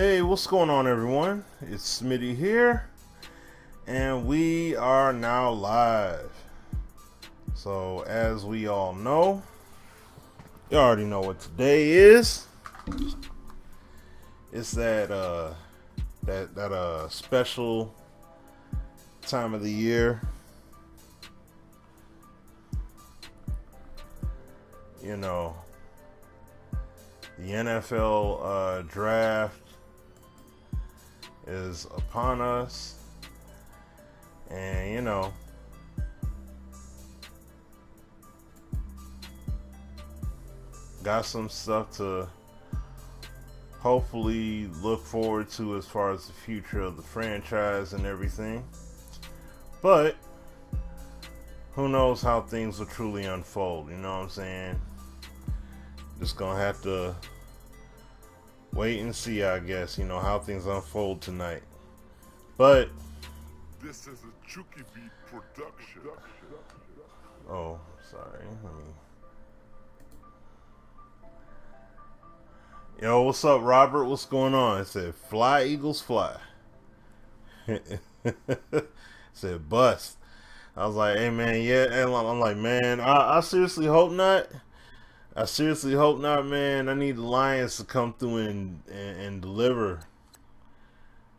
Hey, what's going on, everyone? It's Smitty here, and we are now live. So, as we all know, you already know what today is. It's that special time of the year. You know, the NFL draft is upon us, and got some stuff to hopefully look forward to as far as the future of the franchise and everything. But who knows how things will truly unfold, you know what I'm saying? Just gonna have to wait and see, I guess, how things unfold tonight. But this is a Chucky Beat production. Oh, sorry. Yo, what's up, Robert? What's going on? It said, "Fly, Eagles, fly." It said, "Bust." I was like, "Hey, man, yeah." And I'm like, "Man, I seriously hope not. I seriously hope not, man. I need the Lions to come through and deliver.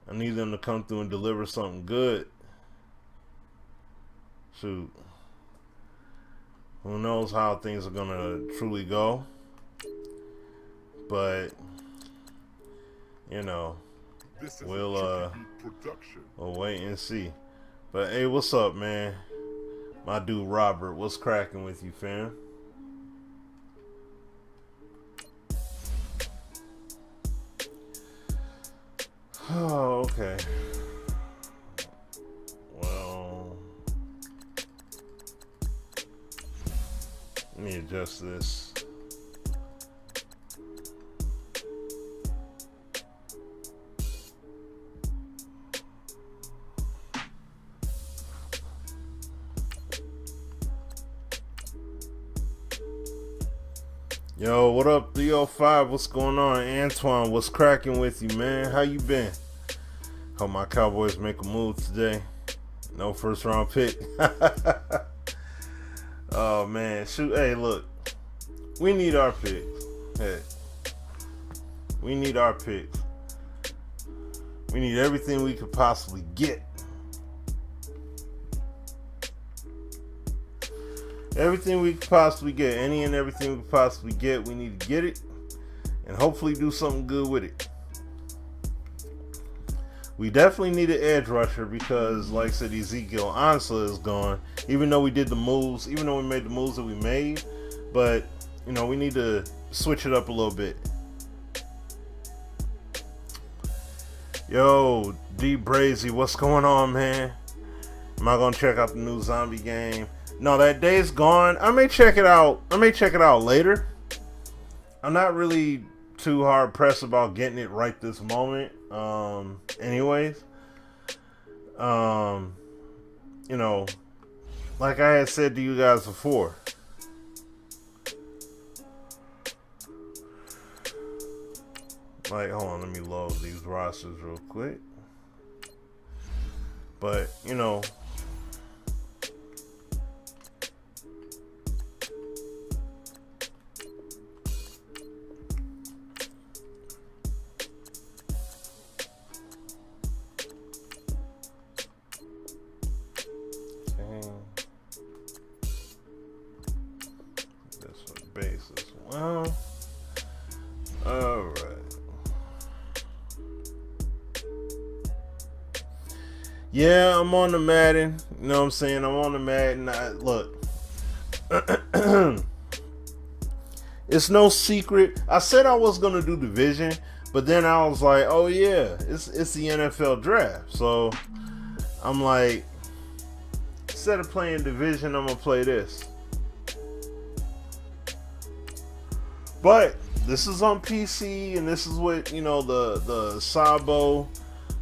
I need them to come through and deliver something good. Shoot. Who knows how things are going to truly go. But, we'll wait and see. But, hey, what's up, man? My dude, Robert, what's cracking with you, fam? Oh, okay. Well, let me adjust this. Yo, what up, 305? What's going on? Antoine, what's cracking with you, man? How you been? Hope my Cowboys make a move today. No first round pick. Oh, man. Shoot, hey, look. We need our picks. Hey. We need our picks. We need everything we could possibly get. Everything we could possibly get, any and everything we could possibly get, we need to get it and hopefully do something good with it. We definitely need an edge rusher because, like I said, Ezekiel Ansah is gone. Even though we made the moves that we made, but we need to switch it up a little bit. Yo, D Brazy, what's going on, man? Am I gonna check out the new zombie game? No, that day's gone. I may check it out. Later. I'm not really too hard pressed about getting it right this moment. Anyways. Like I had said to you guys before. Like, hold on, let me load these rosters real quick. But, base as well. Alright. Yeah, I'm on the Madden. You know what I'm saying? I'm on the Madden. Look. It's no secret. I said I was going to do division, but then I was like, oh yeah, it's the NFL draft. So I'm like, instead of playing division, I'm going to play this. But this is on PC, and this is what, the Sabo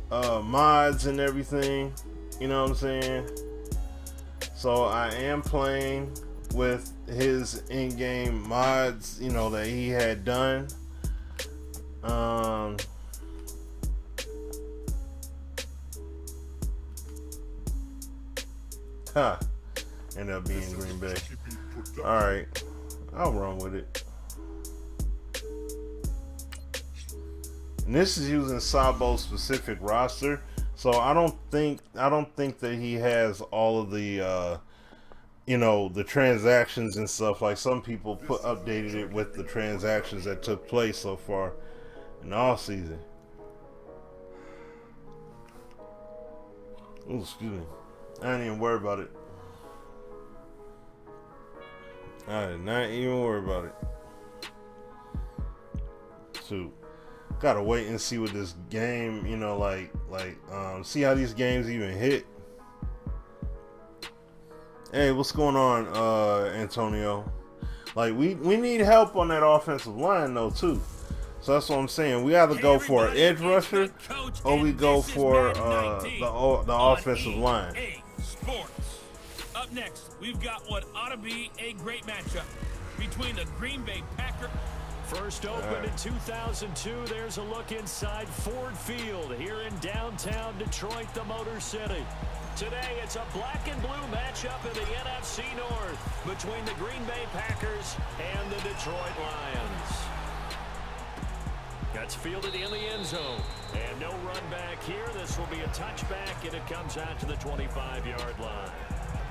mods and everything. You know what I'm saying? So I am playing with his in-game mods, that he had done. Ha. Ended up being Green Bay. Alright. I'll run with it. And this is using Sabo's specific roster. So I don't think that he has all of the the transactions and stuff. Like some people updated it with the transactions that took place so far in the off season. Oh, excuse me. I didn't even worry about it. I did not even worry about it. So, gotta wait and see what this game, see how these games even hit. Hey, what's going on, Antonio? Like, we need help on that offensive line, though, too. So that's what I'm saying. We either go for an edge rusher or we go for the offensive line. Sports. Up next, we've got what ought to be a great matchup between the Green Bay Packers. First opened in 2002, there's a look inside Ford Field here in downtown Detroit, the Motor City. Today, it's a black and blue matchup in the NFC North between the Green Bay Packers and the Detroit Lions. That's fielded in the end zone. And no run back here. This will be a touchback, and it comes out to the 25-yard line.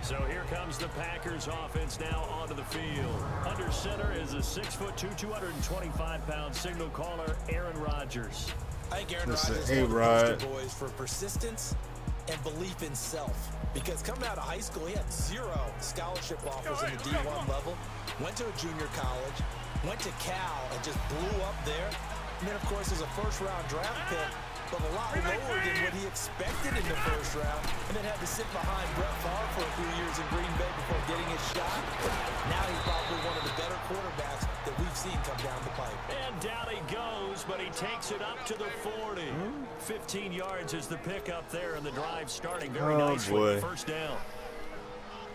So here comes the Packers offense now onto the field. Under center is a 6'2", 225-pound signal caller, Aaron Rodgers. I think Aaron Rodgers is one of the boys for persistence and belief in self. Because coming out of high school, he had 0 scholarship offers in the D1 level. Went to a junior college, went to Cal, and just blew up there. And then, of course, there's a first-round draft pick, but a lot lower than what he expected in the first round, and then had to sit behind Brett Favre for a few years in Green Bay before getting his shot. Now he's probably one of the better quarterbacks that we've seen come down the pipe. And down he goes, but he takes it up to the 40. 15 yards is the pickup there, and the drive starting very nicely. First down.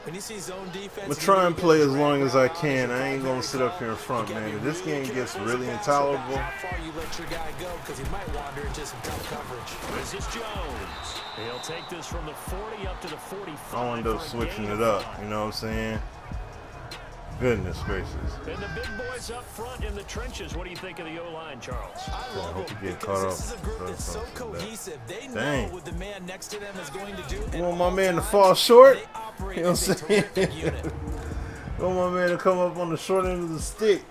When you see zone defense, I'm try and play as long as I can. I ain't gonna sit up here in front, man. If this game gets really intolerable, how far you let your guy go, because he might wander into some tough coverage. This is Jones. He'll take this from the 40 up to the 45. I'll end up switching it up. You know what I'm saying? Goodness gracious. And the big boys up front in the trenches. What do you think of the O-line, Charles? I love hope them you get because caught this is up. a group that's so cohesive. They know Dang. what the man next to them is going to do. You want my man to fall short? They operate You know as what a I'm saying? terrific unit. You want my man to come up on the short end of the stick.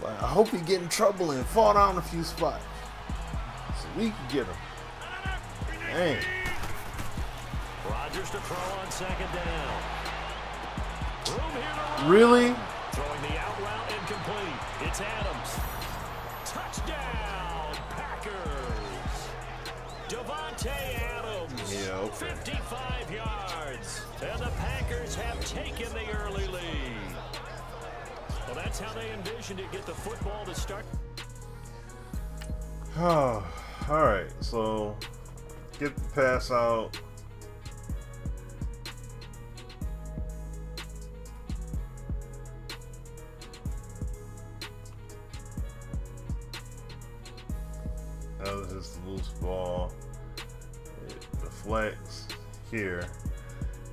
Like, I hope he get in trouble and fall down a few spots so we can get him. Dang. Rodgers to throw on second down. Room here to run. Really? Throwing the out route incomplete. It's Adams. Touchdown, Packers. Devontae Adams. Yeah, okay. 55 yards. And the Packers have taken the early lead. Well, that's how they envisioned it. Get the football to start. All right, so get the pass out. That was just a loose ball. It deflects here.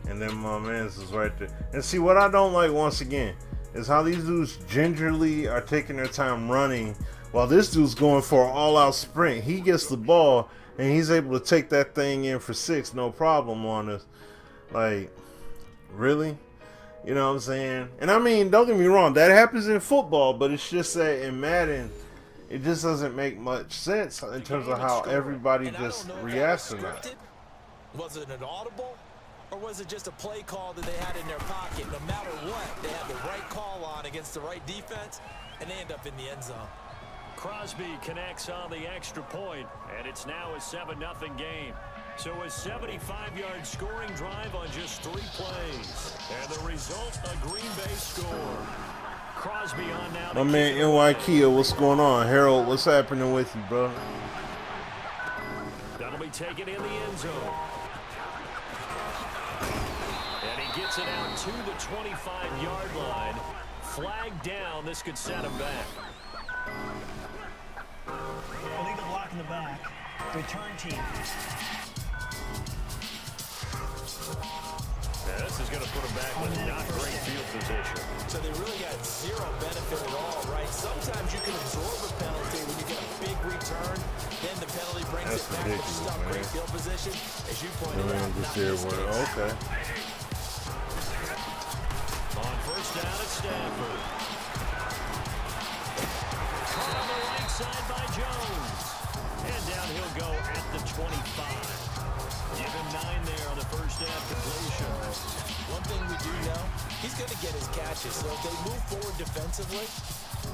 And then my man's is right there. And see, what I don't like, once again, is how these dudes gingerly are taking their time running while this dude's going for an all-out sprint. He gets the ball, and he's able to take that thing in for 6, no problem on us. Like, really? You know what I'm saying? And I mean, don't get me wrong, that happens in football, but it's just that in Madden, it just doesn't make much sense in terms of how everybody just reacts to that. Was it an audible, or was it just a play call that they had in their pocket? No matter what, they had the right call on against the right defense, and they end up in the end zone. Crosby connects on the extra point, and it's now a 7-0 game. So a 75-yard scoring drive on just 3 plays. And the result, a Green Bay score. Crosby on now. My man NY Kia, what's going on? Harold, what's happening with you, bro? That'll be taken in the end zone. And he gets it out to the 25-yard line. Flag down. This could set him back. Illegal block in the back. Return team. This is going to put him back with not great field position. So they really got zero benefit at all, right? Sometimes you can absorb a penalty when you get a big return, then the penalty brings That's it back, but you ridiculous, stop great man. field position. As you pointed out, Just not here this with case. okay. On first down at Stafford. Caught on the right side by Jones. And down he'll go at the 25. Give him 9 there on the first half completion. One thing we do know, he's going to get his catches. So if they move forward defensively,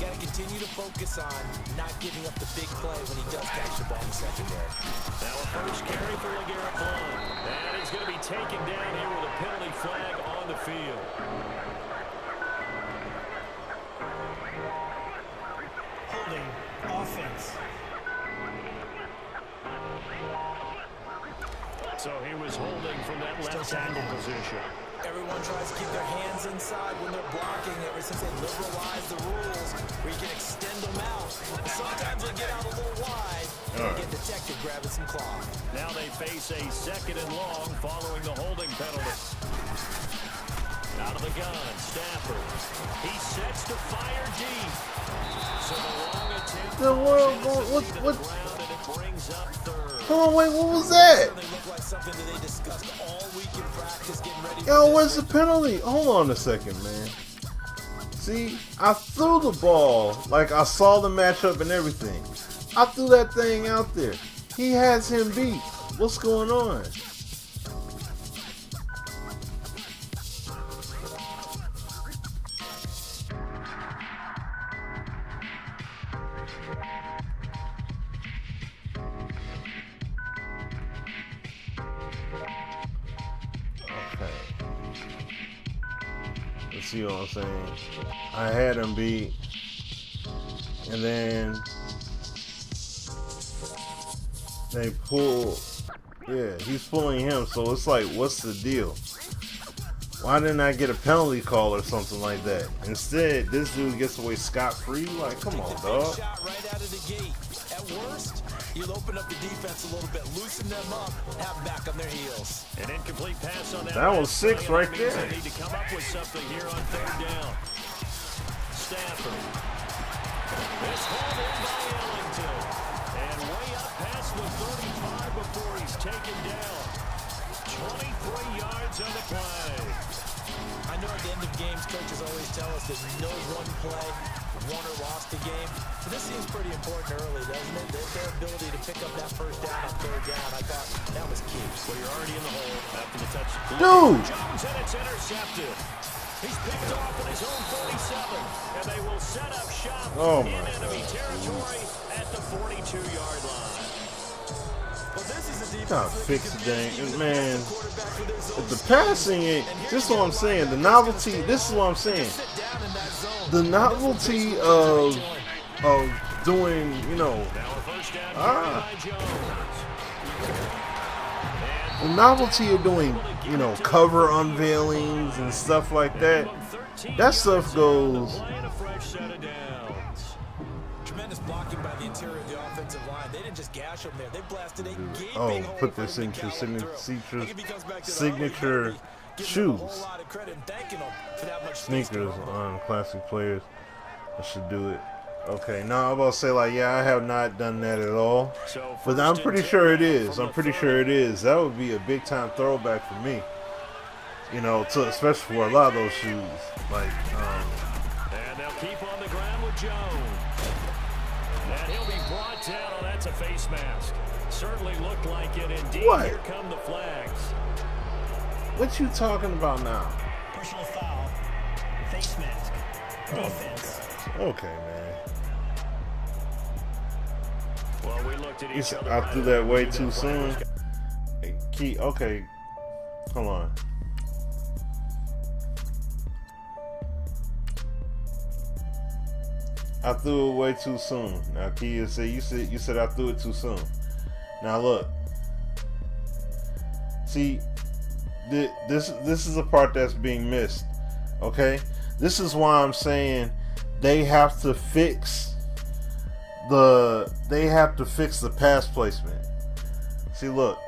got to continue to focus on not giving up the big play when he does catch the ball in the secondary. Now a first carry for LeGarrette Blount. And he's going to be taken down here with a penalty flag on the field. Holding offense. So he was holding from that left tackle position. Everyone tries to keep their hands inside when they're blocking ever since they liberalized the rules where you can extend them out. Sometimes they get out a little wide and get detected grabbing some cloth. Now they face a 2nd and long following the holding penalty. Out of the gun, Stafford. He sets to fire deep. So the long attempt The world falls what into the ground and it brings up 3rd. Hold on, wait, what was that? They look like something that they discussed all week in practice, getting ready Yo, for where's this. the penalty? Hold on a second, man. See, I threw the ball like I saw the matchup and everything. I threw that thing out there. He has him beat. What's going on? Okay. Let's see what I'm saying. I had him beat. And then they pull. Yeah, he's pulling him. So it's like, what's the deal? Why didn't I get a penalty call or something like that? Instead, this dude gets away scot-free. Like, come on, dog. Shot right out of the gate. At worst, you'll open up the defense a little bit, loosen them up, have them back on their heels. An incomplete pass on that. That was 6 play, right and that means there. They need to come up with something here on 3rd down. Stafford. It's hauled in by Ellington. And way up past the 35 before he's taken down. 23 yards on the play. I know at the end of games, coaches always tell us there's no one play, won or lost the game. But this seems pretty important early, doesn't it? Their ability to pick up that first down on 3rd down, I thought that was key. Well, you're already in the hole after the touch. Dude! Jones, and it's intercepted. He's picked off at his own 47, and they will set up shop Oh in my enemy God. territory at the 42-yard line. Well, this is a defense Gotta that fix can the dang, use man. the quarterback with his own The speed. passing ain't. This is what I'm saying. The novelty. This is what I'm saying. Sit down in that zone. The novelty of doing, you know, Now a first down Ah. by Jones. the novelty of doing, you know, cover unveilings and stuff like that. That stuff goes. Playing a fresh set of downs. Tremendous blocking by the interior of the offensive line. They didn't just gash him there. They blasted a gaping Oh, hole put for this him into to gallop signature through. I think if he comes back to the signature Army, giving him a shoes. whole lot of credit and thanking him for that much space to Sneakers rumble. on classic players. I should do it. Okay, now I'm about to say like, yeah, I have not done that at all. So But I'm first pretty and sure it 10 is. from I'm the pretty 30. sure it is. That would be a big time throwback for me. You know, to especially for a lot of those shoes. Like, And they'll keep on the ground with Jones. And he'll be brought down. Oh, that's a face mask. Certainly looked like it. Indeed, What? here come the flags. what you talking about now? Personal foul. Face mask. Defense. Okay, man. Well, we looked at each other. I threw that way too soon. Hey, okay, hold on. I threw it way too soon. Now, Kia said you said I threw it too soon. Now look, see, this is a part that's being missed. Okay, this is why I'm saying they have to fix the pass placement. See, look,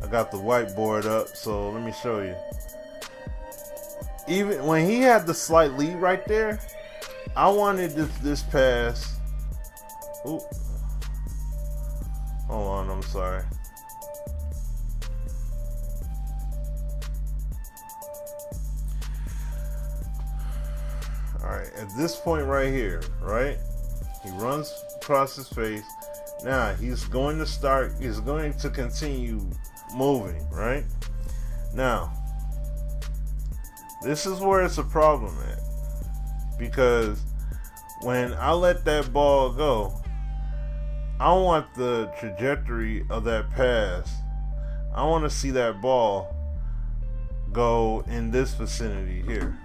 I got the whiteboard up, so let me show you. Even when he had the slight lead right there, I wanted this pass. Ooh. Hold on, I'm sorry. Alright, at this point right here, right? He runs across his face. Now he's going to continue moving, right? Now, this is where it's a problem at. Because when I let that ball go, I want the trajectory of that pass. I want to see that ball go in this vicinity here.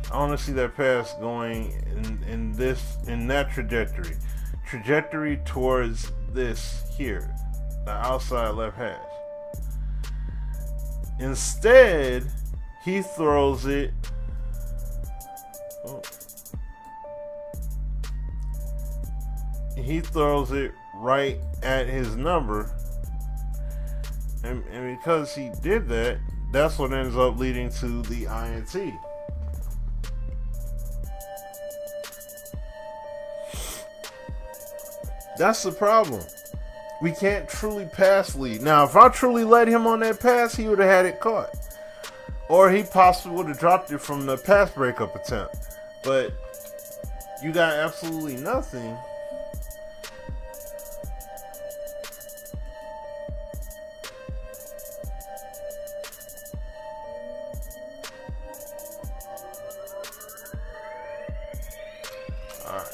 I want to see that pass going in that trajectory towards this here, the outside left hash. Instead, he throws it. Oh, he throws it right at his number, and because he did that, that's what ends up leading to the INT. That's the problem. We can't truly pass lead. Now, if I truly led him on that pass, he would have had it caught. Or he possibly would have dropped it from the pass breakup attempt. But you got absolutely nothing. Alright.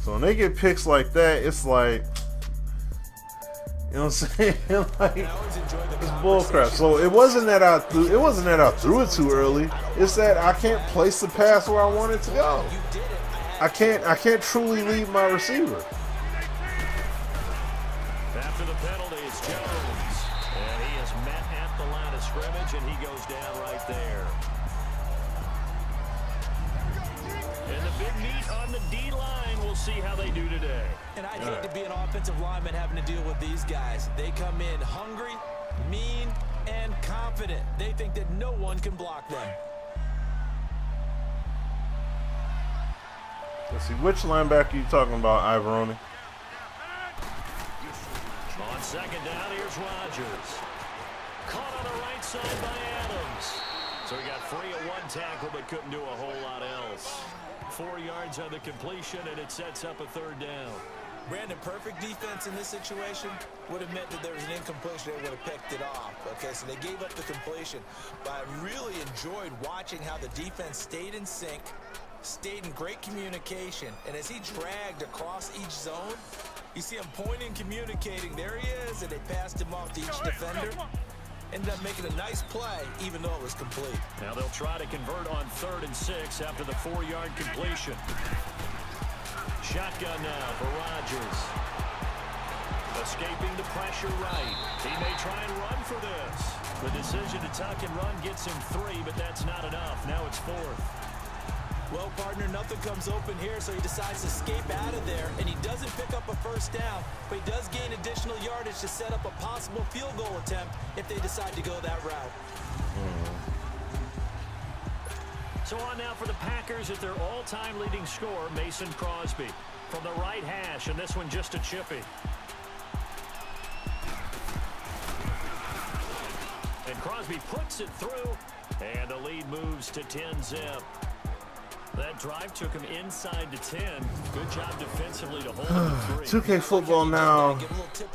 So when they get picks like that, it's like, you know what I'm saying? Like, it's bullcrap. So it wasn't that I threw it too early. It's that I can't place the pass where I want it to go. I can't truly lead my receiver. After the penalty, it's Jones, and he is met at the line of scrimmage, and he goes down right there. And the big meat on the D-line, we'll see how they do today. And I'd hate to be an offensive lineman having to deal with these guys. They come in hungry, mean, and confident. They think that no one can block them. Let's see, which linebacker are you talking about, Ivoroni? On second down, here's Rodgers. Caught on the right side by Adams. So he got free at one tackle, but couldn't do a whole lot else. 4 yards on the completion, and it sets up a third down. Brandon, perfect defense in this situation would have meant that there was an incompletion. They would have picked it off. Okay, so they gave up the completion. But I really enjoyed watching how the defense stayed in sync, stayed in great communication. And as he dragged across each zone, you see him pointing, communicating. There he is, and they passed him off to each defender. Ended up making a nice play, even though it was complete. Now they'll try to convert on 3rd and 6 after the 4-yard completion. Shotgun now for Rodgers. Escaping the pressure right. He may try and run for this. The decision to tuck and run gets him 3, but that's not enough. Now it's 4th. Well, partner, nothing comes open here, so he decides to escape out of there, and he doesn't pick up a first down, but he does gain additional yardage to set up a possible field goal attempt if they decide to go that route. So on now for the Packers at their all-time leading scorer, Mason Crosby. From the right hash, and this one just a chippy. And Crosby puts it through, and the lead moves to 10-zip. That drive took him inside to 10. Good job defensively to hold him to 3. 2K football now.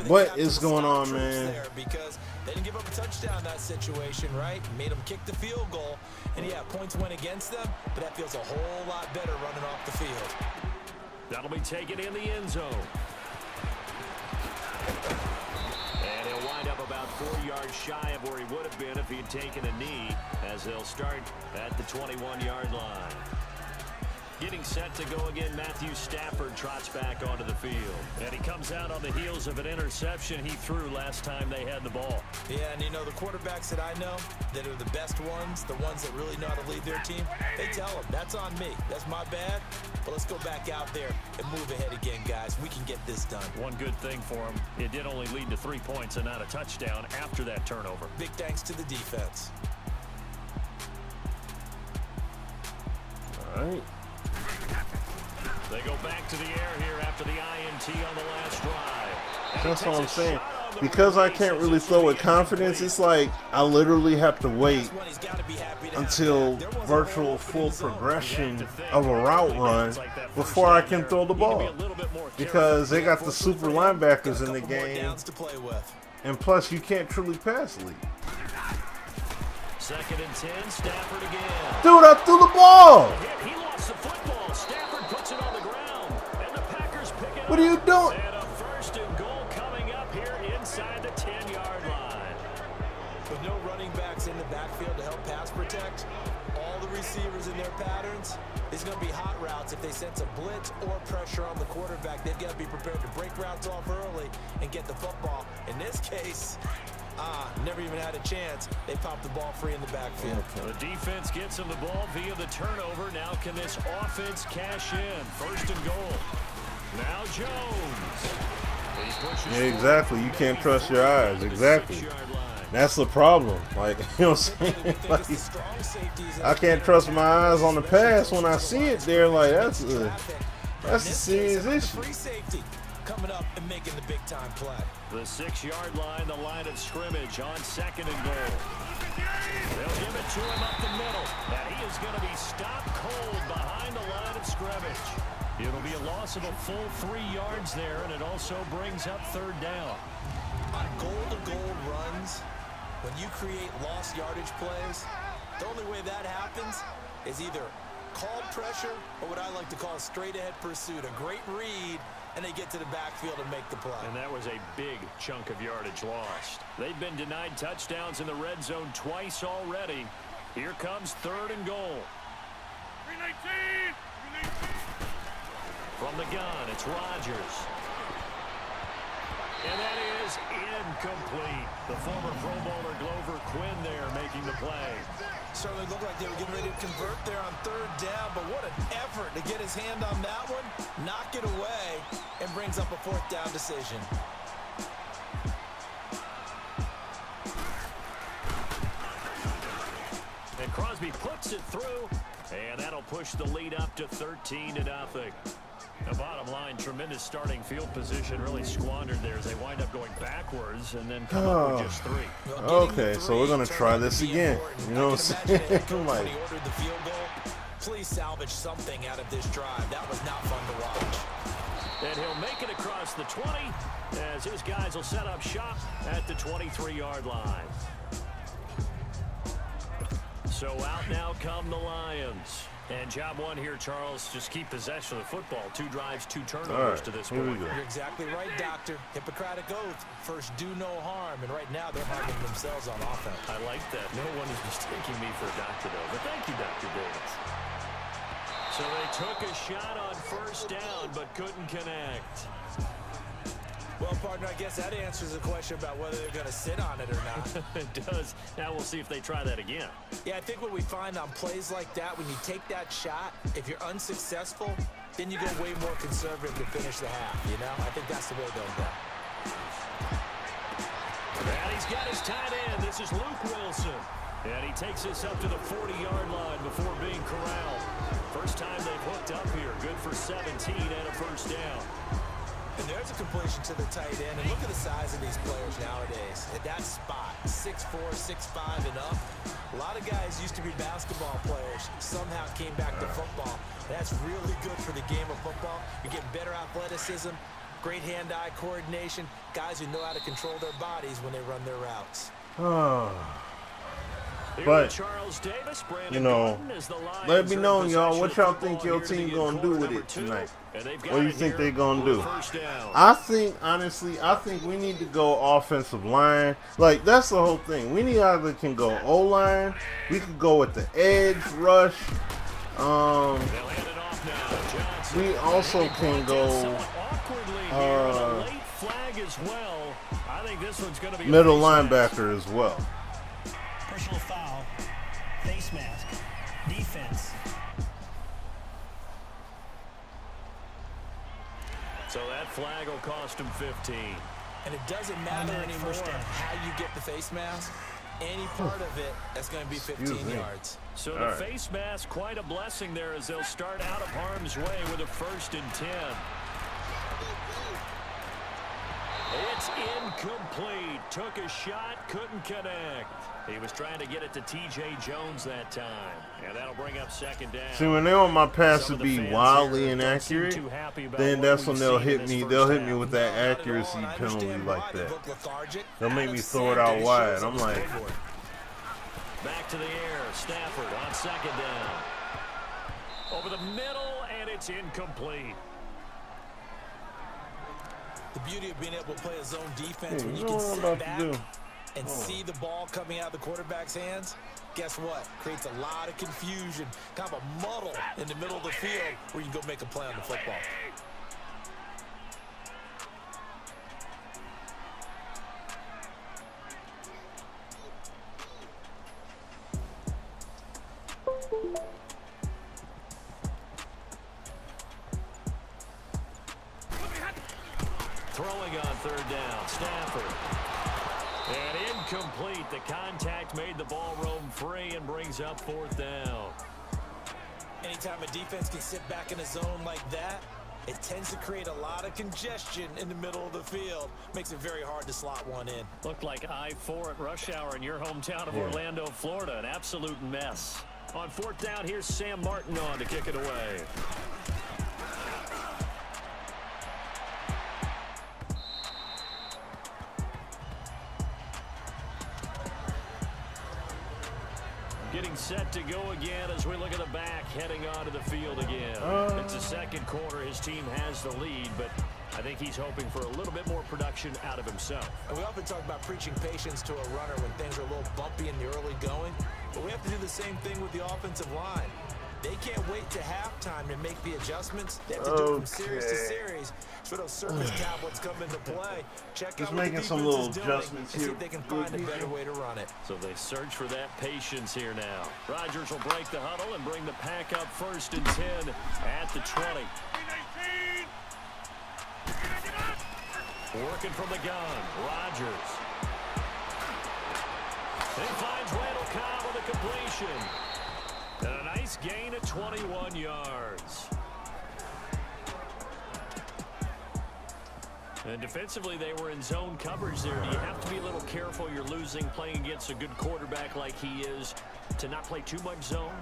What is going on, man? Because they didn't give up a touchdown in that situation, right? Made them kick the field goal. And yeah, points went against them, but that feels a whole lot better running off the field. That'll be taken in the end zone. And he'll wind up about 4 yards shy of where he would have been if he had taken a knee, as they'll start at the 21-yard line. Getting set to go again, Matthew Stafford trots back onto the field. And he comes out on the heels of an interception he threw last time they had the ball. Yeah, and you know, the quarterbacks that I know that are the best ones, the ones that really know how to lead their team, they tell them, that's on me. That's my bad. But let's go back out there and move ahead again, guys. We can get this done. One good thing for him, it did only lead to 3 points and not a touchdown after that turnover. Big thanks to the defense. All right. They go back to the air here after the INT on the last drive. That's what I'm saying. Because I can't really throw with confidence, it's like I literally have to wait until virtual full progression of a route run before I can throw the ball. Because they got the super linebackers in the game. And plus, you can't truly pass lead. 2nd and 10, Stafford again. Dude, I threw the ball! He lost the football. Stafford puts it on the ground. And the Packers pick it up. What are you doing? And a 1st and goal coming up here inside the 10-yard line. With no running backs in the backfield to help pass protect, all the receivers in their patterns, it's going to be hot routes. If they sense a blitz or pressure on the quarterback, they've got to be prepared to break routes off early and get the football. In this case, never even had a chance. They popped the ball free in the backfield. The defense gets him the ball via the turnover. Now can this offense cash in? 1st and goal. Now Jones. Yeah, exactly. You can't trust your eyes. Exactly. That's the problem. Like, you know what I'm saying? Like, I can't trust my eyes on the pass when I see it there. Like, that's a serious issue. Free safety coming up and making the big time play. The 6-yard line, the line of scrimmage on 2nd and goal. They'll give it to him up the middle. And he is going to be stopped cold behind the line of scrimmage. It'll be a loss of a full 3 yards there, and it also brings up 3rd down. On goal-to-goal runs, when you create lost yardage plays, the only way that happens is either called pressure or what I like to call straight-ahead pursuit. A great read, and they get to the backfield and make the play. And that was a big chunk of yardage lost. They've been denied touchdowns in the red zone twice already. Here comes 3rd and goal. 319! From the gun, it's Rodgers. And that is incomplete. The former Pro Bowler Glover Quinn there making the play. Certainly looked like they were getting ready to convert there on 3rd down, but what an effort to get his hand on that one, knock it away, and brings up a 4th down decision. And Crosby puts it through, and that'll push the lead up to 13-0. The bottom line, tremendous starting field position, really squandered there as they wind up going backwards and then come up with just 3. Okay, so we're going to try this again. You know what I'm saying? Like, please salvage something out of this drive. That was not fun to watch. And he'll make it across the 20 as his guys will set up shop at the 23-yard line. So out now come the Lions. And job one here, Charles, just keep possession of the football. 2 drives, 2 turnovers to this point. You're exactly right, Doctor. Hippocratic oath. First, do no harm. And right now, they're harming themselves on offense. I like that. No one is mistaking me for a doctor, though. But thank you, Dr. Davis. So they took a shot on 1st down, but couldn't connect. Well, partner, I guess that answers the question about whether they're going to sit on it or not. It does. Now we'll see if they try that again. Yeah, I think what we find on plays like that, when you take that shot, if you're unsuccessful, then you go way more conservative to finish the half, you know? I think that's the way they'll go. And he's got his tight end. This is Luke Wilson. And he takes us up to the 40-yard line before being corralled. First time they've hooked up here. Good for 17 and a 1st down. And there's a completion to the tight end. And look at the size of these players nowadays. At that spot, 6'4", 6'5", and up. A lot of guys used to be basketball players. Somehow came back to football. That's really good for the game of football. You're getting better athleticism, great hand-eye coordination, guys who know how to control their bodies when they run their routes. But, you know, let me know, y'all, what y'all think your team going to do with it tonight. What do you think they're going to do? I think, honestly, I think we need to go offensive line. Like, that's the whole thing. We need either can go O-line. We could go with the edge rush. we also can go middle linebacker as well. Personal foul, face mask, defense. So that flag will cost him 15. And it doesn't matter anymore how you get the face mask. Any part of it, that's going to be 15 yards. So the face mask, quite a blessing there as they'll start out of harm's way with a 1st and 10. It's incomplete. Took a shot, couldn't connect. He was trying to get it to T.J. Jones that time. And that'll bring up 2nd down. See, when they want my pass to be wildly inaccurate, then that's when they'll hit me. They'll hit me with that accuracy penalty like that. They'll make me throw it out wide. I'm like, back to the air. Stafford on 2nd down. Over the middle, and it's incomplete. The beauty of being able to play a zone defense when you can sit back and see the ball coming out of the quarterback's hands, guess what? Creates a lot of confusion, kind of a muddle in the middle of the field where you can go make a play on the football. Throwing on 3rd down, Stafford. And incomplete. The contact made the ball roam free and brings up 4th down. Anytime a defense can sit back in a zone like that, it tends to create a lot of congestion in the middle of the field. Makes it very hard to slot one in. Looked like I-4 at rush hour in your hometown of Orlando, Florida. An absolute mess. On 4th down, here's Sam Martin on to kick it away. Getting set to go again as we look at the back heading onto the field again. It's the 2nd quarter. His team has the lead, but I think he's hoping for a little bit more production out of himself. And we often talk about preaching patience to a runner when things are a little bumpy in the early going, but we have to do the same thing with the offensive line. They can't wait to halftime to make the adjustments. They have to do it from series to series. So those surface tablets come into play. Check out what the defense is doing and see if they can find a better way to run it. So they search for that patience here now. Rodgers will break the huddle and bring the pack up 1st and 10 at the 20. Working from the gun, Rodgers. He finds Randall Cobb with a completion. And a nice gain of 21 yards. And defensively, they were in zone coverage there. Do you have to be a little careful? You're losing playing against a good quarterback like he is to not play too much zone?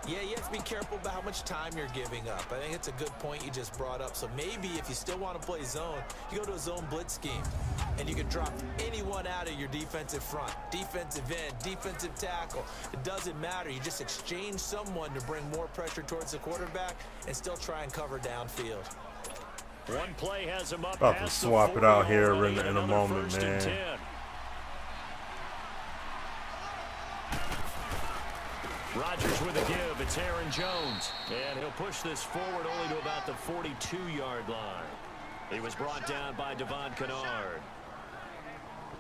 Yeah, you have to be careful about how much time you're giving up. I think it's a good point you just brought up. So maybe if you still want to play zone, you go to a zone blitz scheme. And you can drop anyone out of your defensive front. Defensive end, defensive tackle. It doesn't matter. You just exchange someone to bring more pressure towards the quarterback and still try and cover downfield. One play has him up. About to swap it out here in a moment, man. Rodgers with a give. It's Aaron Jones. And he'll push this forward only to about the 42-yard line. He was brought down by Devon Kennard.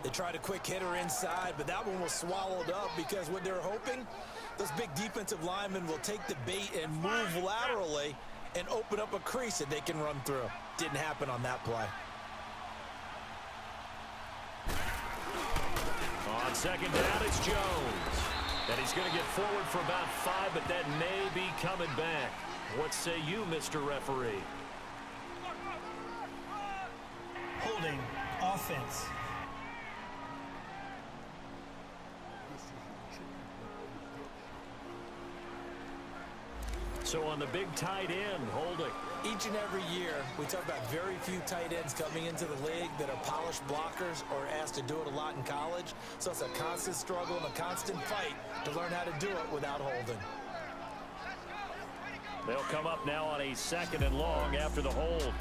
They tried a quick hitter inside, but that one was swallowed up because what they're hoping, those big defensive linemen will take the bait and move laterally and open up a crease that they can run through. Didn't happen on that play. On 2nd down, it's Jones. And he's going to get forward for about 5, but that may be coming back. What say you, Mr. Referee? Holding offense. So on the big tight end, holding. Each and every year, we talk about very few tight ends coming into the league that are polished blockers or asked to do it a lot in college. So it's a constant struggle and a constant fight to learn how to do it without holding. They'll come up now on a 2nd and long after the hold.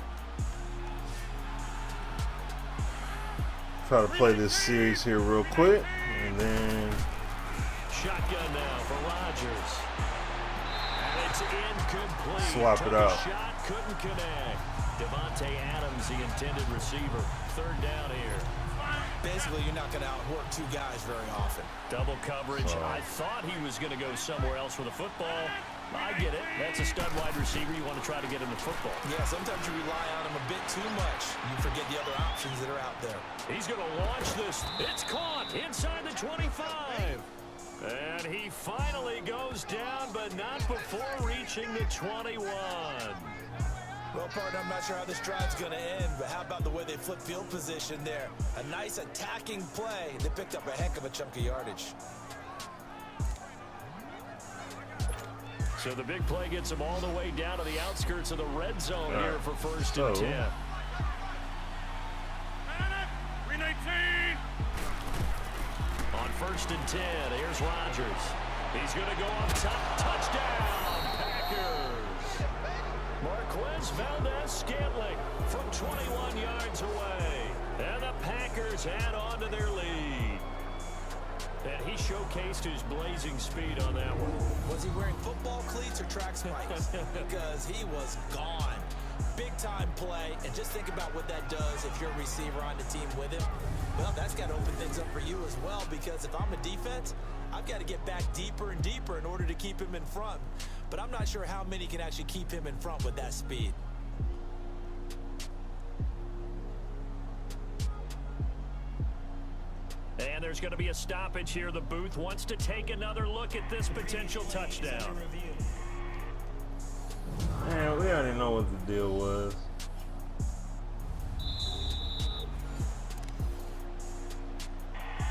Try to play this series here real quick, and then shotgun now for Rodgers. And they It's incomplete. Swap it out. Shot, couldn't connect. Devontae Adams, the intended receiver. Third down here. Basically, you're not going to outwork two guys very often. Double coverage. I thought he was going to go somewhere else with the football. I get it. That's a stud wide receiver. You want to try to get him the football. Yeah, sometimes you rely on him a bit too much. You forget the other options that are out there. He's going to launch this. It's caught inside the 25. And he finally goes down, but not before reaching the 21. Well, partner, I'm not sure how this drive's going to end, but how about the way they flip field position there? A nice attacking play. They picked up a heck of a chunk of yardage. So the big play gets him all the way down to the outskirts of the red zone here for first and 10. On first and 10, here's Rodgers. He's going to go up top. Touchdown, Packers. Marquez Valdez-Scantling from 21 yards away. And the Packers add on to their lead. And he showcased his blazing speed on that one. Was he wearing football cleats or track spikes? Because he was gone. Big time play. And just think about what that does if you're a receiver on the team with him. Well, that's got to open things up for you as well, because if I'm a defense, I've got to get back deeper and deeper in order to keep him in front. But I'm not sure how many can actually keep him in front with that speed. And there's going to be a stoppage here. The booth wants to take another look at this potential touchdown. Man, we already know what the deal was.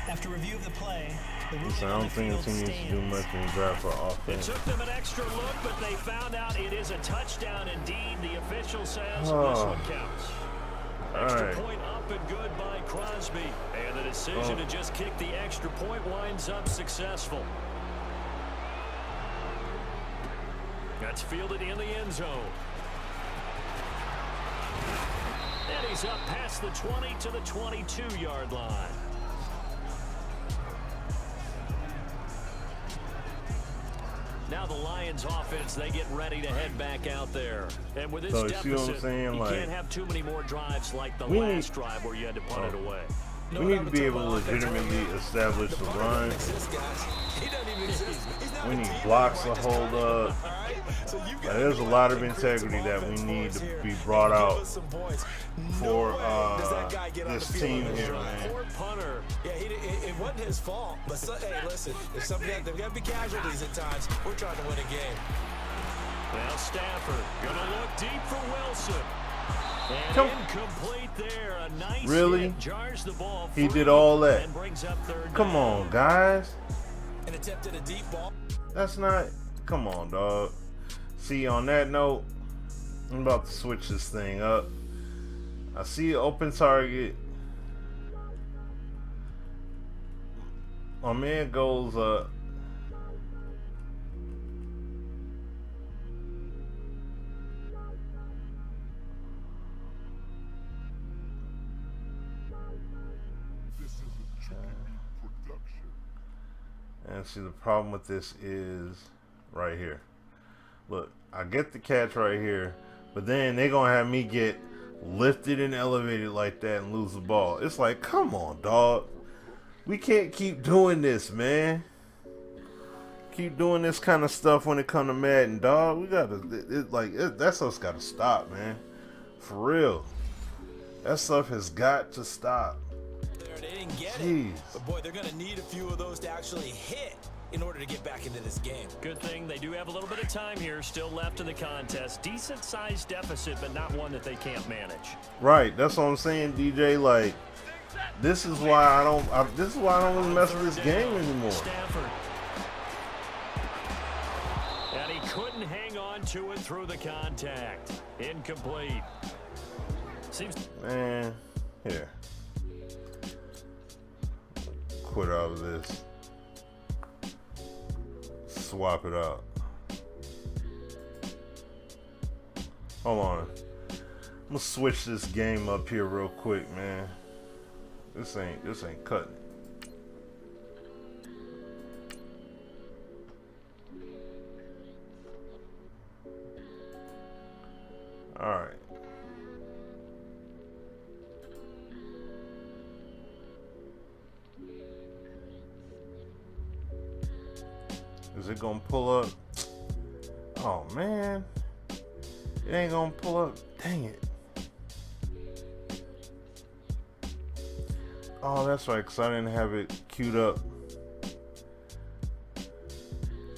After review of the play, the ruling I on don't the think the field team needs to do stands. much in the drive for It offense. took them an extra look, but they found out it is a touchdown indeed. The official says this Oh. one counts. Extra Alright. point up and good by Crosby. And the decision to just kick the extra point winds up successful. That's fielded in the end zone. And he's up past the 20 to the 22-yard line. Now the Lions offense, they get ready to head back out there. And with this So, you see what I'm deficit, saying? you Like, can't have too many more drives like the we need- last drive where you had to punt it away. We need to be able to legitimately establish the run. We need blocks to hold up. There's a lot of integrity that we need to be brought out for this team here, man. Poor punter. Yeah, it wasn't his fault. But hey, listen, there's got to be casualties at times. We're trying to win a game. Now Stafford gonna look deep for Wilson. And Come- incomplete there. A nice Really? hit, jars the ball He free did all that. and brings up third Come down. on, guys. An attempt at a deep ball. That's not. Come on, dog. See, on that note, I'm about to switch this thing up. I see an open target. My man goes up. This is a Chucky Beat production. And see, the problem with this is right here. Look, I get the catch right here, but then they're going to have me get lifted and elevated like that and lose the ball. It's like, come on, dog. We can't keep doing this, man. Keep doing this kind of stuff when it comes to Madden, dog. We got to, that stuff's got to stop, man. For real. That stuff has got to stop. They didn't get Jeez. it. But boy, they're going to need a few of those to actually hit in order to get back into this game. Good thing they do have a little bit of time here still left in the contest. Decent sized deficit, but not one that they can't manage. Right, that's what I'm saying, DJ. Like, this is why I don't really mess with this game anymore. Stafford. And he couldn't hang on to it through the contact. Incomplete. Seems Man, here. Quit out of this. Swap it out. Hold on. I'm gonna switch this game up here real quick, man. This ain't cutting. All right. Is it gonna pull up? Oh man, it ain't gonna pull up. Dang it. Oh, that's right, because I didn't have it queued up.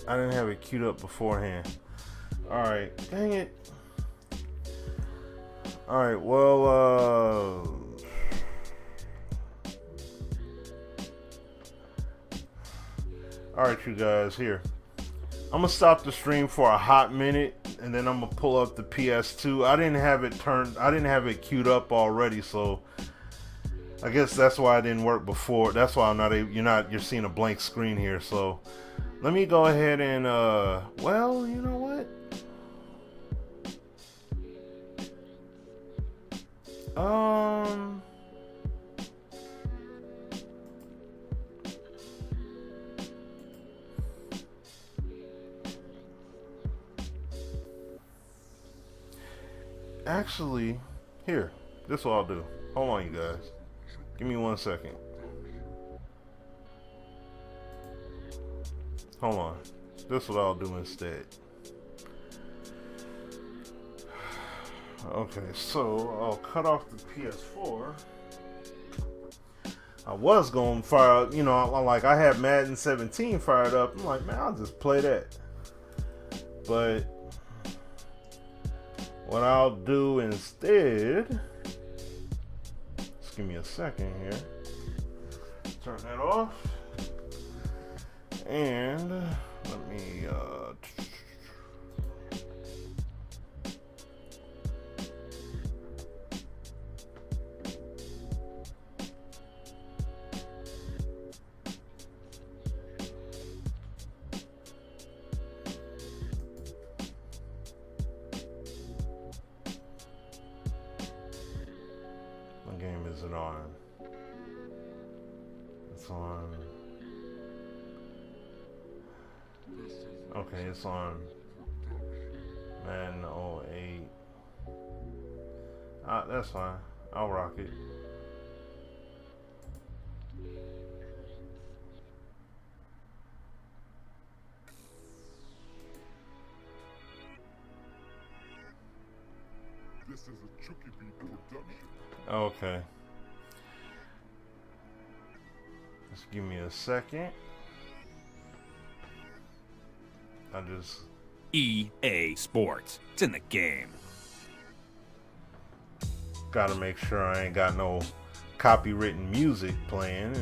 I didn't have it queued up beforehand. Alright, dang it. Alright, well, alright, you guys, here. I'm gonna stop the stream for a hot minute, and then I'm gonna pull up the PS2. I didn't have it queued up already, so I guess that's why it didn't work before. That's why I'm not able, you're seeing a blank screen here. So let me go ahead and well, you know what? Actually, here, this is what I'll do. Hold on, you guys. Give me 1 second. Hold on. This is what I'll do instead. Okay, so I'll cut off the PS4. I was going to fire up, I had Madden 17 fired up. I'm like, man, I'll just play that. But what I'll do instead, just give me a second here. Turn that off. And let me what game is it on? It's on. Okay, it's on Madden 08. That's fine. I'll rock it. This is a Chucky Beat production. Okay. Just give me a second. I just EA Sports. It's in the game. gotta make sure I ain't got no copywritten music playing.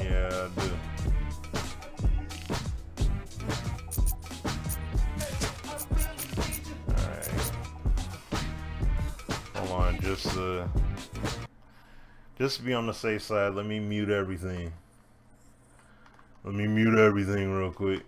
Yeah, I do. Alright. Hold on, just to be on the safe side, let me mute everything. Let me mute everything real quick.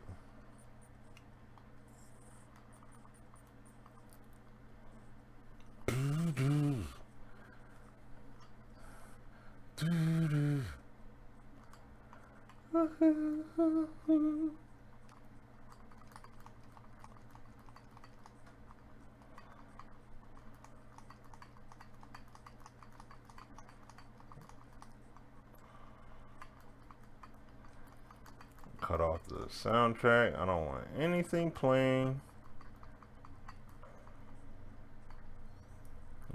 Cut off the soundtrack. I don't want anything playing.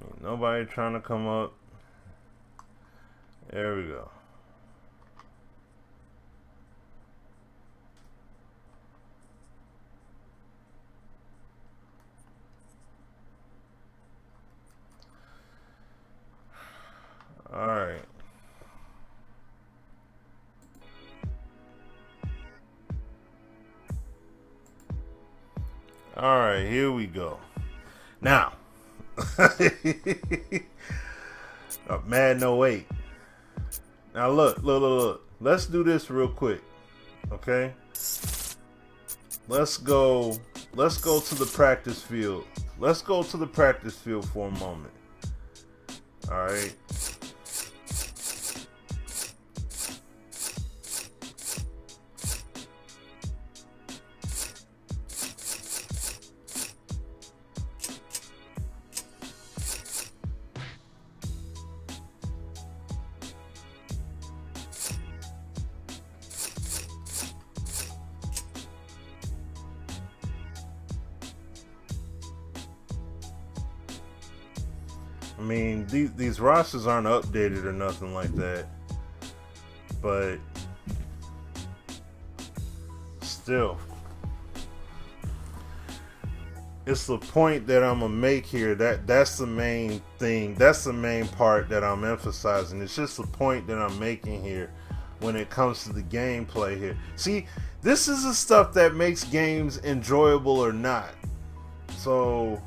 Ain't nobody trying to come up. There we go. All right. All right, here we go. Now, Madden 08. Now look. Let's do this real quick, okay? Let's go to the practice field. Let's go to the practice field for a moment. All right. I mean, these rosters aren't updated or nothing like that, but still, it's the point that I'm gonna make here. That's the main thing. That's the main part that I'm emphasizing. It's just the point that I'm making here when it comes to the gameplay here. See, this is the stuff that makes games enjoyable or not. So,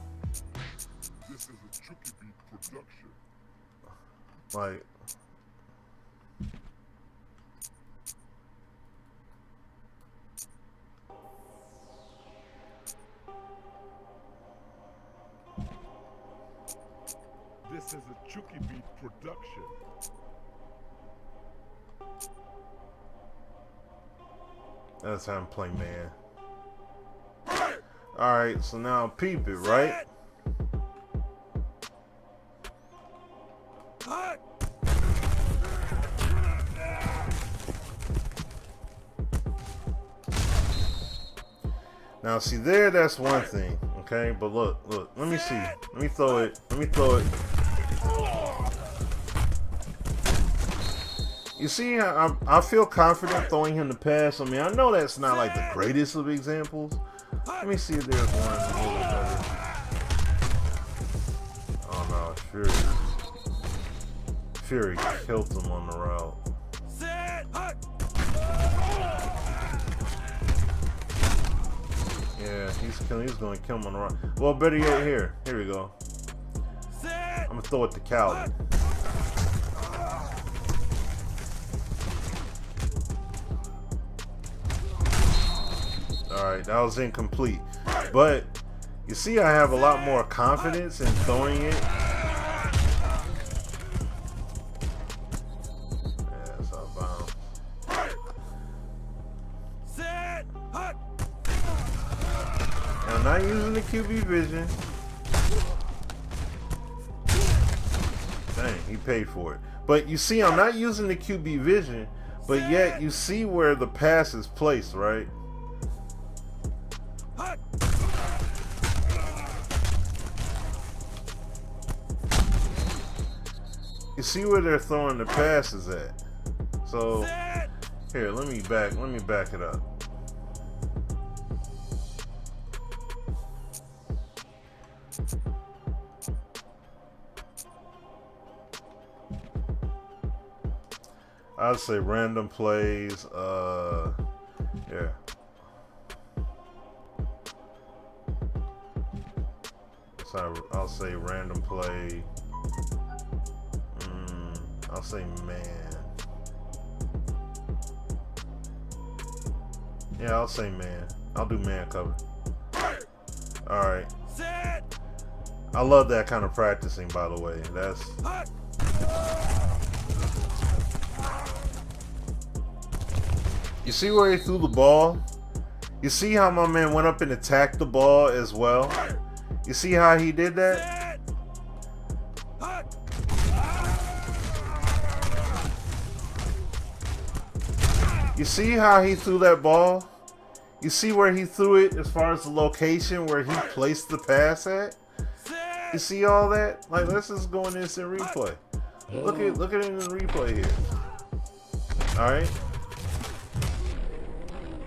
This is a Chucky Beat production. like, This is a Chucky Beat production. that's how I'm playing, man. Alright, so now peep it, right? Now see there, that's one thing, okay? But look, let me see. Let me throw it. You see how I feel confident throwing him the pass? I mean, I know that's not like the greatest of examples. Let me see if there's one a little better. Oh no, Fury killed him on the route. Yeah, he's gonna kill him on the route. Well, better yet, here we go. I'm gonna throw it to Calvin. Alright, that was incomplete. But you see I have a lot more confidence in throwing it. Yeah, it's out of bounds. And I'm not using the QB vision. Dang, he paid for it. But you see I'm not using the QB vision, but yet you see where the pass is placed, right? You see where they're throwing the passes at. So here, let me back it up. I'd say random plays, yeah. So I'll say random play. I'll say man. Yeah, I'll say man. I'll do man cover. Alright. I love that kind of practicing, by the way. That's... You see where he threw the ball? You see how my man went up and attacked the ball as well? You see how he did that? You see how he threw that ball? You see where he threw it as far as the location where he placed the pass at? You see all that? Like, let's just go in instant replay. Look at it in the replay here. Alright?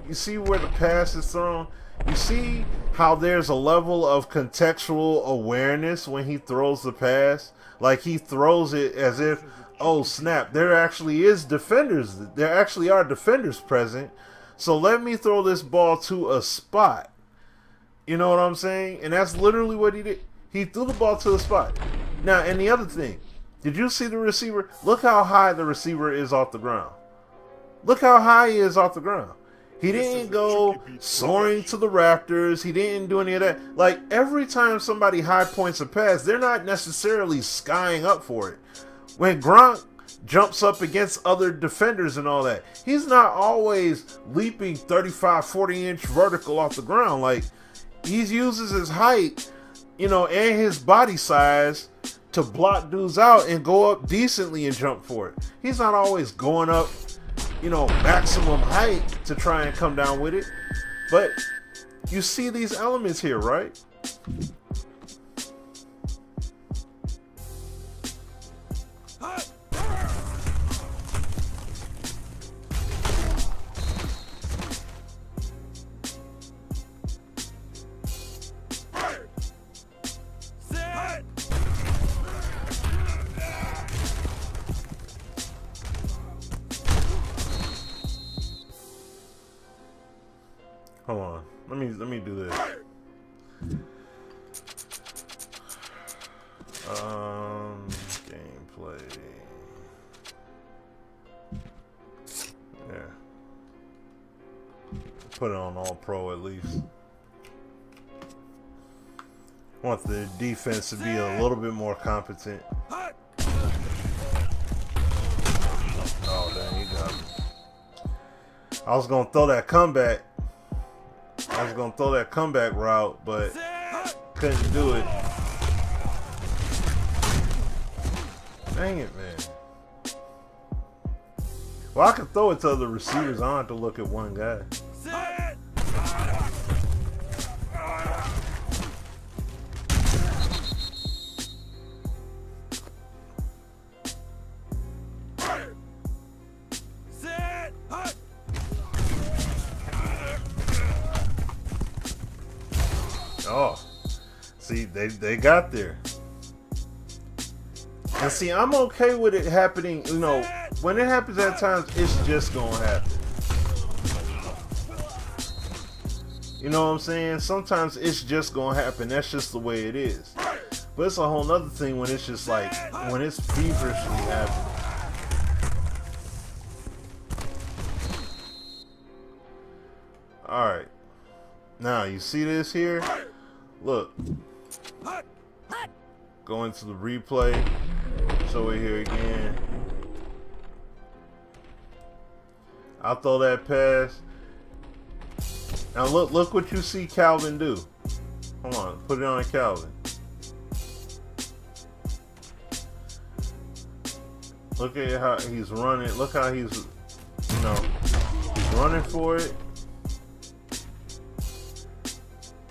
You see where the pass is thrown? You see how there's a level of contextual awareness when he throws the pass? Like, he throws it as if, oh snap, there actually is defenders. There actually are defenders present. So let me throw this ball to a spot. You know what I'm saying? And that's literally what he did. He threw the ball to a spot. Now, and the other thing, did you see the receiver? Look how high the receiver is off the ground. Look how high he is off the ground. He didn't go soaring to the rafters. He didn't do any of that. Like, every time somebody high points a pass, they're not necessarily skying up for it. When Gronk jumps up against other defenders and all that, he's not always leaping 35, 40-inch vertical off the ground. Like, he uses his height, you know, and his body size to block dudes out and go up decently and jump for it. He's not always going up, you know, maximum height to try and come down with it. But you see these elements here, right? Hold on. Let me do this. Gameplay. Yeah. Put it on all pro at least. Want the defense to be a little bit more competent. Oh, dang, you got me. I was gonna throw that comeback. Route, but couldn't do it. Dang it, man. Well, I can throw it to other receivers. I don't have to look at one guy. Oh, see, they got there. And see, I'm okay with it happening, you know, when it happens at times, it's just gonna happen. You know what I'm saying? Sometimes it's just gonna happen. That's just the way it is. But it's a whole nother thing when it's just like, when it's feverishly happening. Alright. Now, you see this here? Look. Go into the replay. Show it here again. I'll throw that pass. Now look what you see Calvin do. Hold on, put it on Calvin. Look at how he's running. Look how he's, you know, he's running for it.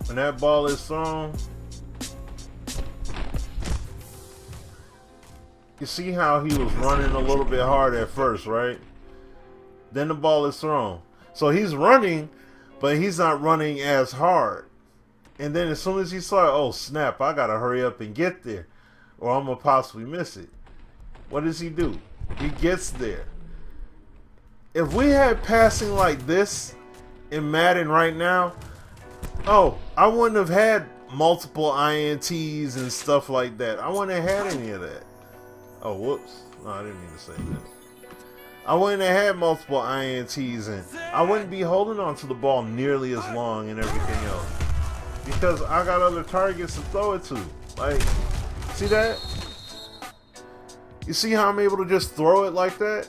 When that ball is thrown, you see how he was running a little bit hard at first, right? Then the ball is thrown. So he's running, but he's not running as hard. And then as soon as he saw, oh snap, I gotta hurry up and get there, or I'm gonna possibly miss it. What does he do? He gets there. If we had passing like this in Madden right now, oh, I wouldn't have had multiple INTs and stuff like that. I wouldn't have had any of that. Oh, whoops. No, I didn't mean to say that. I wouldn't have had multiple INTs, and I wouldn't be holding on to the ball nearly as long and everything else. Because I got other targets to throw it to. Like, see that? You see how I'm able to just throw it like that?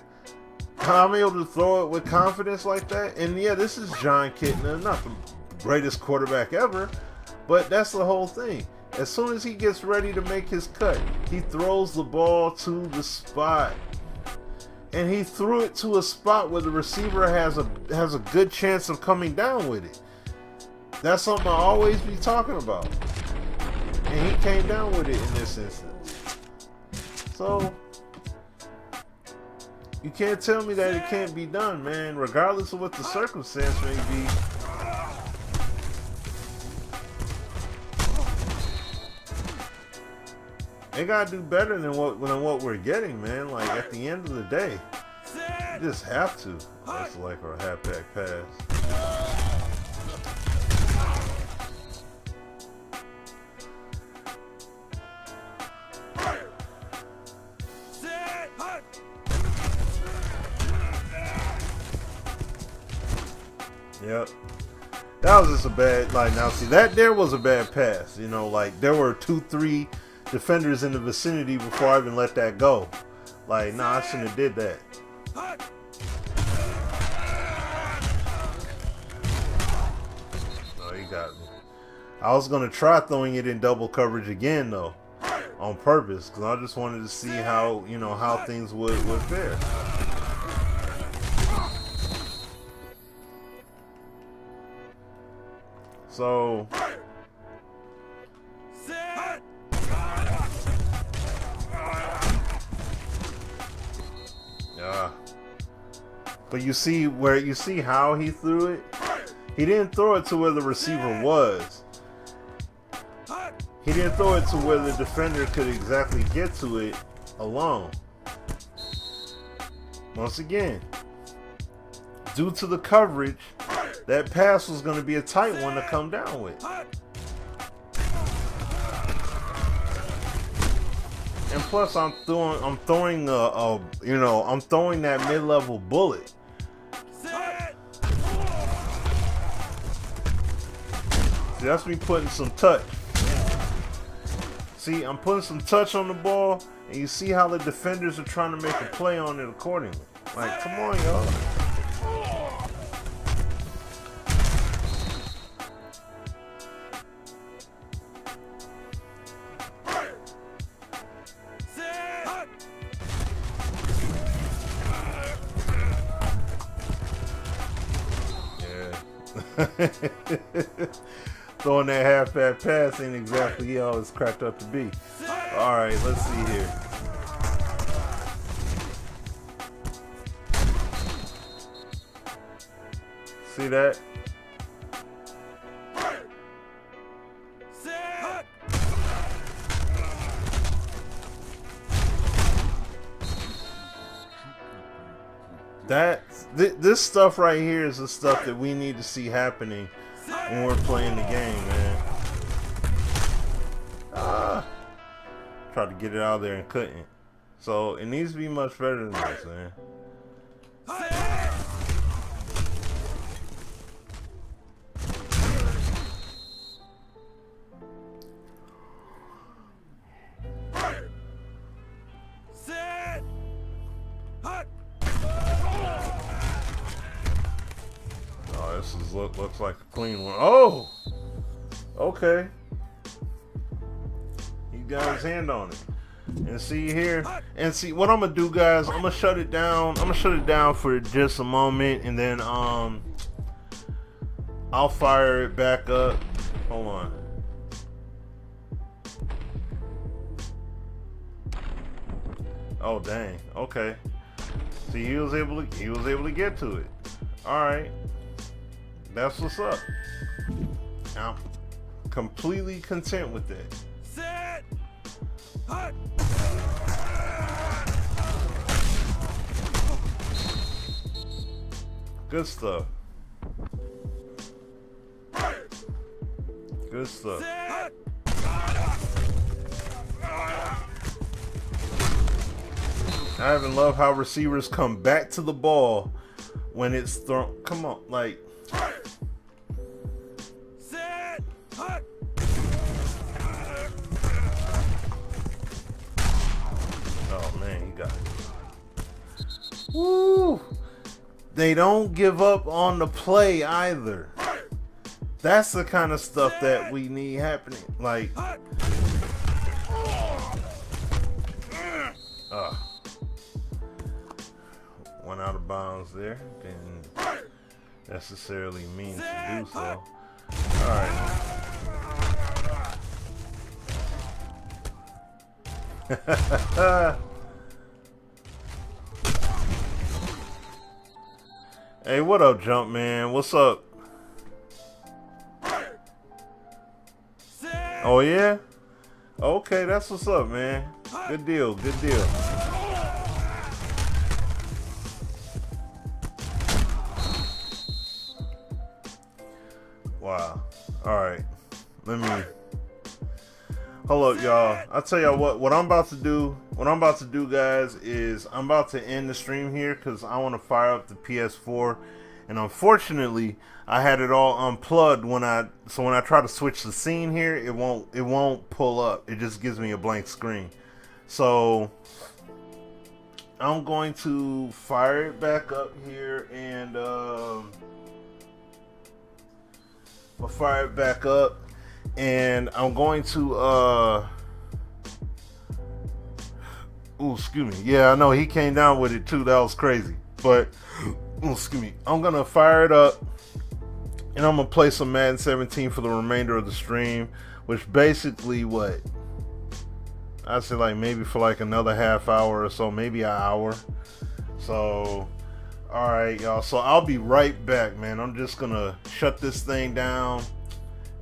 How I'm able to throw it with confidence like that? And yeah, this is John Kitna, not the greatest quarterback ever, but that's the whole thing. As soon as he gets ready to make his cut, he throws the ball to the spot. And he threw it to a spot where the receiver has a good chance of coming down with it. That's something I always be talking about. And he came down with it in this instance. So you can't tell me that it can't be done, man, regardless of what the circumstance may be. They gotta do better than what we're getting, man. Like at the end of the day, you just have to. That's like our halfback pass. Yep. That was just a bad, like, now see, that there was a bad pass. You know, like, there were 2-3 defenders in the vicinity before I even let that go. Like, nah, I shouldn't have did that. Oh, he got me. I was going to try throwing it in double coverage again, though, on purpose, because I just wanted to see how, you know, how things would fare. So, yeah. But you see how he threw it? He didn't throw it to where the receiver was. He didn't throw it to where the defender could exactly get to it alone. Once again, due to the coverage, that pass was going to be a tight one to come down with. And plus, I'm throwing that mid-level bullet. See, that's me putting some touch. See, I'm putting some touch on the ball, and you see how the defenders are trying to make a play on it accordingly. Like, come on, y'all. Throwing that half-back pass ain't exactly how it's cracked up to be. All right, let's see here. See that? This stuff right here is the stuff that we need to see happening when we're playing the game, man. Tried to get it out of there and couldn't. So it needs to be much better than this, man. Looks like a clean one. Oh! Okay. He got his hand on it. And see here. And see what I'm gonna do, guys. I'm gonna shut it down. I'm gonna shut it down for just a moment, and then I'll fire it back up. Hold on. Oh dang. Okay. See, he was able to get to it. Alright. That's what's up. I'm completely content with that. Set. Hut. Good stuff. Good stuff. Set. I even love how receivers come back to the ball when it's thrown. Come on, like. Oh man, he got it. Woo! They don't give up on the play either. That's the kind of stuff that we need happening. Like, went out of bounds there. Didn't necessarily mean to do so. All right. Hey, what up, Jump Man? What's up? Oh yeah? Okay, that's what's up, man. Good deal, good deal. Wow. Alright. Let me hold up, y'all. I'll tell y'all what I'm about to do. What I'm about to do, guys, is I'm about to end the stream here because I want to fire up the PS4. And unfortunately, I had it all unplugged when I try to switch the scene here, it won't pull up. It just gives me a blank screen. So I'm going to fire it back up here and I'll fire it back up, and I'm going to ooh, excuse me. Yeah, I know he came down with it too. That was crazy. But ooh, excuse me. I'm gonna fire it up, and I'm gonna play some Madden 17 for the remainder of the stream, which basically what I'd say, like maybe for like another half hour or so, maybe an hour. So all right, y'all. So I'll be right back, man. I'm just gonna shut this thing down,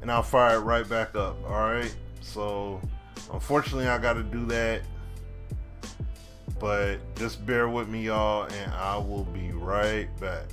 and I'll fire it right back up. All right. So unfortunately, I got to do that, but just bear with me, y'all, and I will be right back.